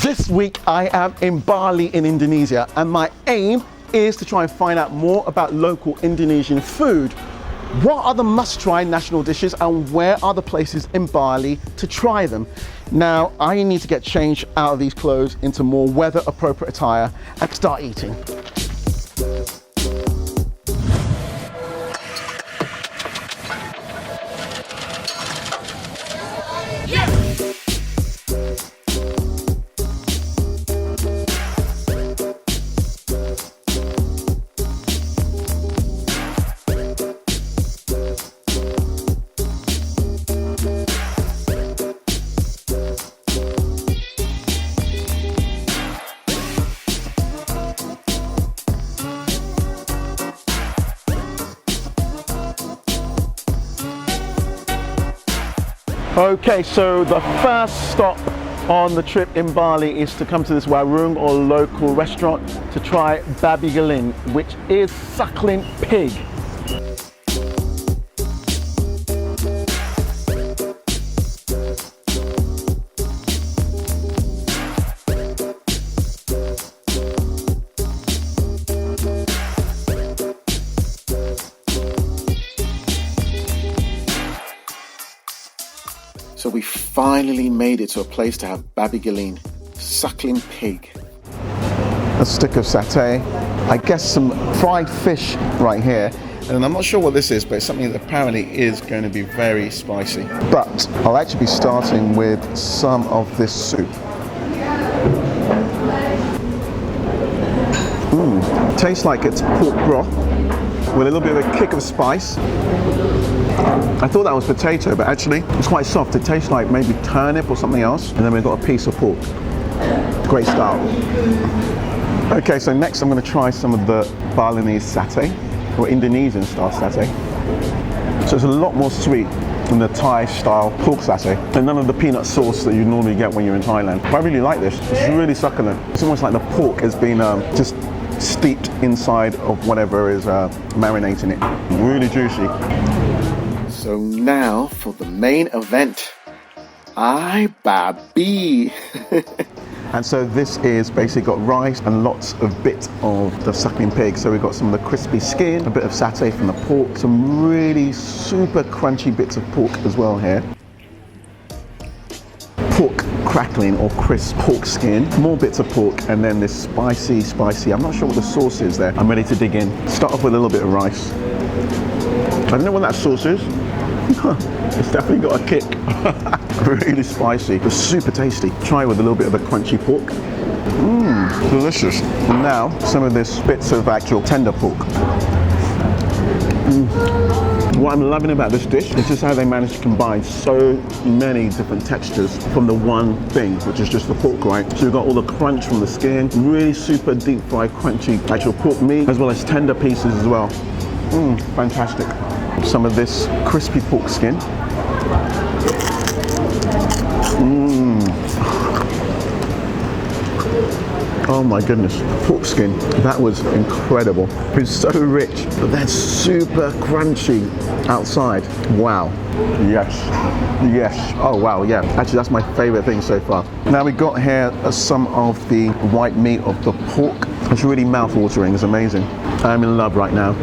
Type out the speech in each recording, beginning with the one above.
This week I am in Bali in Indonesia, and my aim is to try and find out more about local Indonesian food. What are the must-try national dishes and where are the places in Bali to try them? Now, I need to get changed out of these clothes into more weather-appropriate attire and start eating. Okay, so the first stop on the trip in Bali is to come to this warung or local restaurant to try Babi guling, which is suckling pig. So we finally made it to a place to have Babi guling, suckling pig. A stick of satay, I guess some fried fish right here. And I'm not sure what this is, but it's something that apparently is going to be very spicy. But I'll actually be starting with some of this soup. Tastes like it's pork broth with a little bit of a kick of spice. I thought that was potato, but actually it's quite soft. It tastes like maybe turnip or something else. And then we've got a piece of pork. Great start. Okay, so next I'm going to try some of the Balinese satay, or Indonesian style satay. So it's a lot more sweet than the Thai style pork satay, and none of the peanut sauce that you normally get when you're in Thailand. But I really like this. It's really succulent. It's almost like the pork has been just steeped inside of whatever is marinating it. Really juicy. So now for the main event, Babi. And so this is basically got rice and lots of bits of the suckling pig. So we've got some of the crispy skin, a bit of satay from the pork, some really super crunchy bits of pork as well here. Pork crackling or crisp pork skin, more bits of pork, and then this spicy, I'm not sure what the sauce is there. I'm ready to dig in. Start off with a little bit of rice. I don't know what that sauce is. It's definitely got a kick. Really spicy, but super tasty. Try with a little bit of the crunchy pork. Delicious. And now some of this bits of actual tender pork. What I'm loving about this dish is just how they managed to combine so many different textures from the one thing, which is just the pork, right? So you've got all the crunch from the skin, really super deep fried crunchy actual pork meat, as well as tender pieces as well. Fantastic. Some of this crispy pork skin. Oh my goodness, pork skin, that was incredible. It's so rich, but then super crunchy outside. Wow, yes, oh wow, yeah. Actually, that's my favorite thing so far. Now we got here some of the white meat of the pork. It's really mouth-watering, it's amazing. I'm in love right now.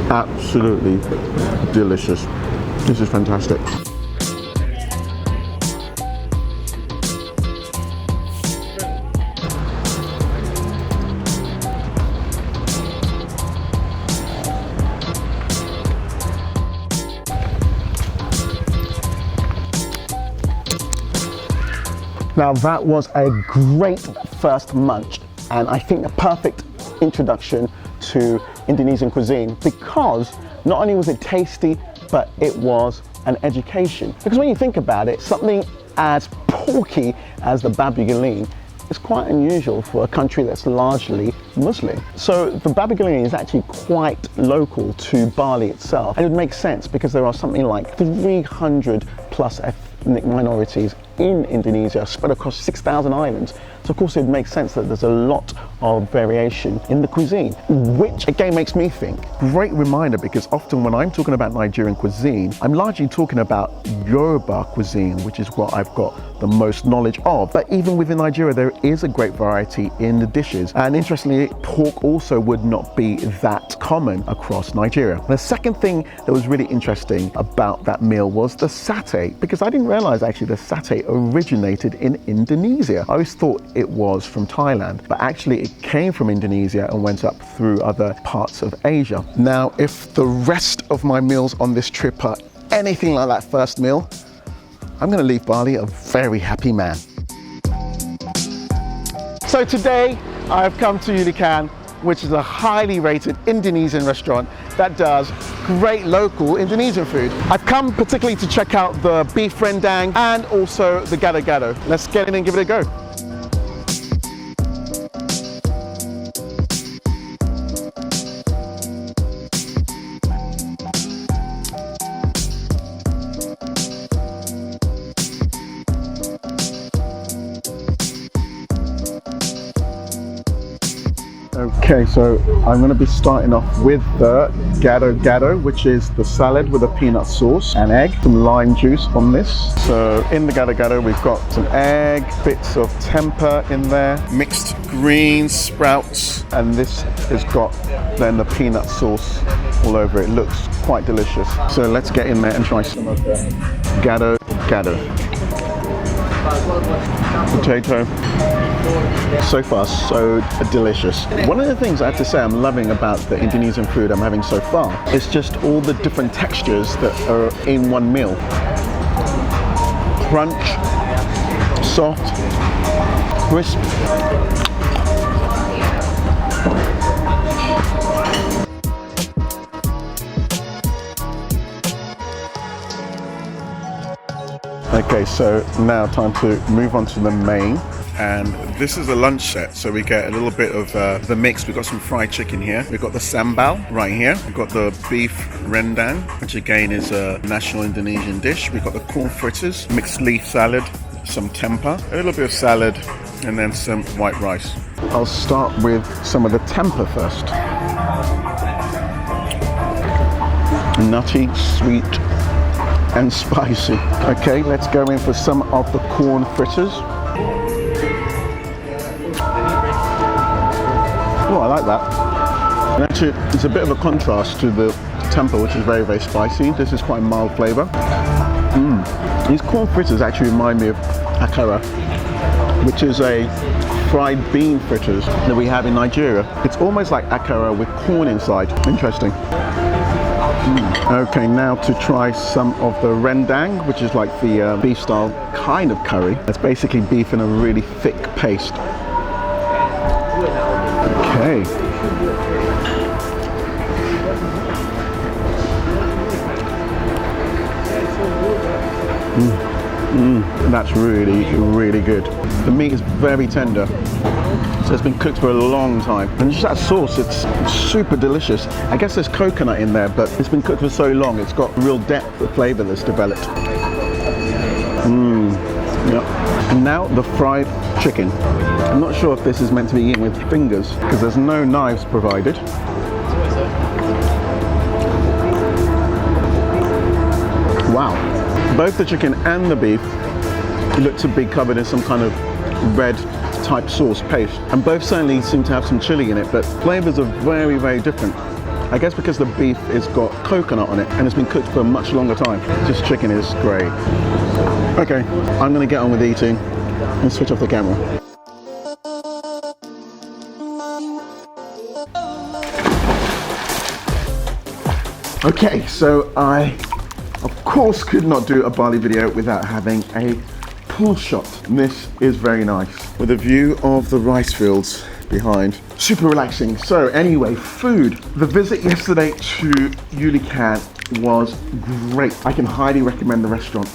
Absolutely delicious. This is fantastic. Now that was a great first munch, and I think a perfect introduction to Indonesian cuisine, because not only was it tasty, but it was an education. Because when you think about it, something as porky as the Babi guling is quite unusual for a country that's largely Muslim. So the Babi guling is actually quite local to Bali itself, and it would make sense because there are something like 300 plus ethnic minorities in Indonesia, spread across 6,000 islands. So of course it makes sense that there's a lot of variation in the cuisine, which again makes me think, great reminder, because often when I'm talking about Nigerian cuisine, I'm largely talking about Yoruba cuisine, which is what I've got the most knowledge of. But even within Nigeria, there is a great variety in the dishes. And interestingly, pork also would not be that common across Nigeria. The second thing that was really interesting about that meal was the satay, because I didn't realize actually the satay originated in Indonesia. I always thought it was from Thailand, but actually it came from Indonesia and went up through other parts of Asia. Now, if the rest of my meals on this trip are anything like that first meal, I'm gonna leave Bali a very happy man. So today I've come to Yulikan, which is a highly rated Indonesian restaurant that does great local Indonesian food. I've come particularly to check out the beef rendang and also the gado-gado. Let's get in and give it a go. Okay, so I'm going to be starting off with the gado-gado, which is the salad with a peanut sauce and egg, some lime juice on this. So in the gado-gado we've got some egg, bits of tempeh in there, mixed greens, sprouts, and this has got then the peanut sauce all over it. Looks quite delicious. So let's get in there and try some of the gado-gado. Potato. So far, so delicious. One of the things I have to say I'm loving about the Indonesian food I'm having so far is just all the different textures that are in one meal. Crunch, soft, crisp. Okay, so now time to move on to the main. And this is a lunch set, so we get a little bit of the mix. We've got some fried chicken here. We've got the sambal right here. We've got the beef rendang, which again is a national Indonesian dish. We've got the corn fritters, mixed leaf salad, some tempeh, a little bit of salad, and then some white rice. I'll start with some of the tempeh first. Nutty, sweet, and spicy. Okay, let's go in for some of the corn fritters. Oh, I like that. And actually, it's a bit of a contrast to the tempeh, which is very, very spicy. This is quite a mild flavour. These corn fritters actually remind me of akara, which is a fried bean fritters that we have in Nigeria. It's almost like akara with corn inside. Interesting. Okay, now to try some of the rendang, which is like the beef style kind of curry. It's basically beef in a really thick paste. Okay. That's really, really good. The meat is very tender. So it's been cooked for a long time. And just that sauce, it's super delicious. I guess there's coconut in there, but it's been cooked for so long, it's got real depth of flavor that's developed. Yep. And now the fried chicken. I'm not sure if this is meant to be eaten with fingers, because there's no knives provided. Wow. Both the chicken and the beef look to be covered in some kind of red type sauce paste, and both certainly seem to have some chili in it, but flavors are very, very different. I guess because the beef has got coconut on it and it's been cooked for a much longer time. This chicken is great. Okay, I'm gonna get on with eating and switch off the camera. Okay, so I of course could not do a Bali video without having a pool shot. This is very nice, with a view of the rice fields behind. Super relaxing. So anyway, food. The visit yesterday to Yulikan was great. I can highly recommend the restaurant.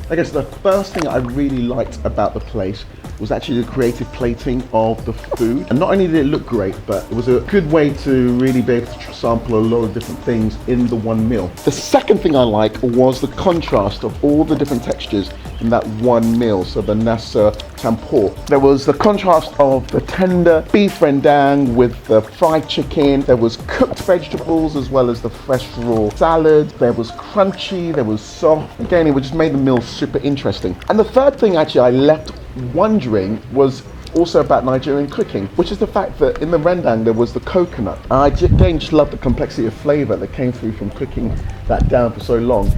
I guess the first thing I really liked about the place was actually the creative plating of the food. And not only did it look great, but it was a good way to really be able to sample a lot of different things in the one meal. The second thing I like was the contrast of all the different textures in that one meal. So the Nasi campur. There was the contrast of the tender beef rendang with the fried chicken. There was cooked vegetables as well as the fresh raw salad. There was crunchy, there was soft. Again, it just made the meal super interesting. And the third thing actually I left wondering was also about Nigerian cooking, which is the fact that in the rendang there was the coconut. I again just love the complexity of flavour that came through from cooking that down for so long.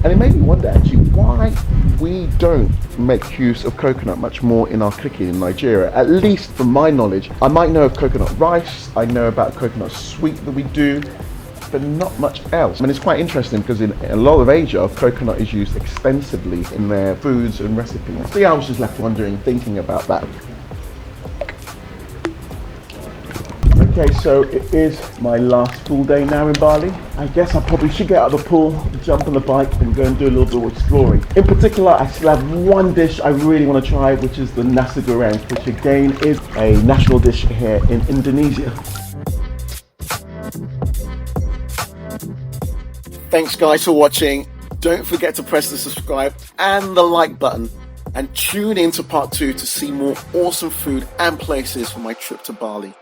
And it made me wonder actually why we don't make use of coconut much more in our cooking in Nigeria. At least from my knowledge, I might know of coconut rice, I know about coconut sweet that we do, but not much else. I mean, it's quite interesting because in a lot of Asia, coconut is used extensively in their foods and recipes. So yeah, I was just left wondering, thinking about that. Okay, so it is my last full day now in Bali. I guess I probably should get out of the pool, jump on the bike and go and do a little bit of exploring. In particular, I still have one dish I really want to try, which is the nasi goreng, which again is a national dish here in Indonesia. Thanks guys for watching. Don't forget to press the subscribe and the like button, and tune in to part 2 to see more awesome food and places for my trip to Bali.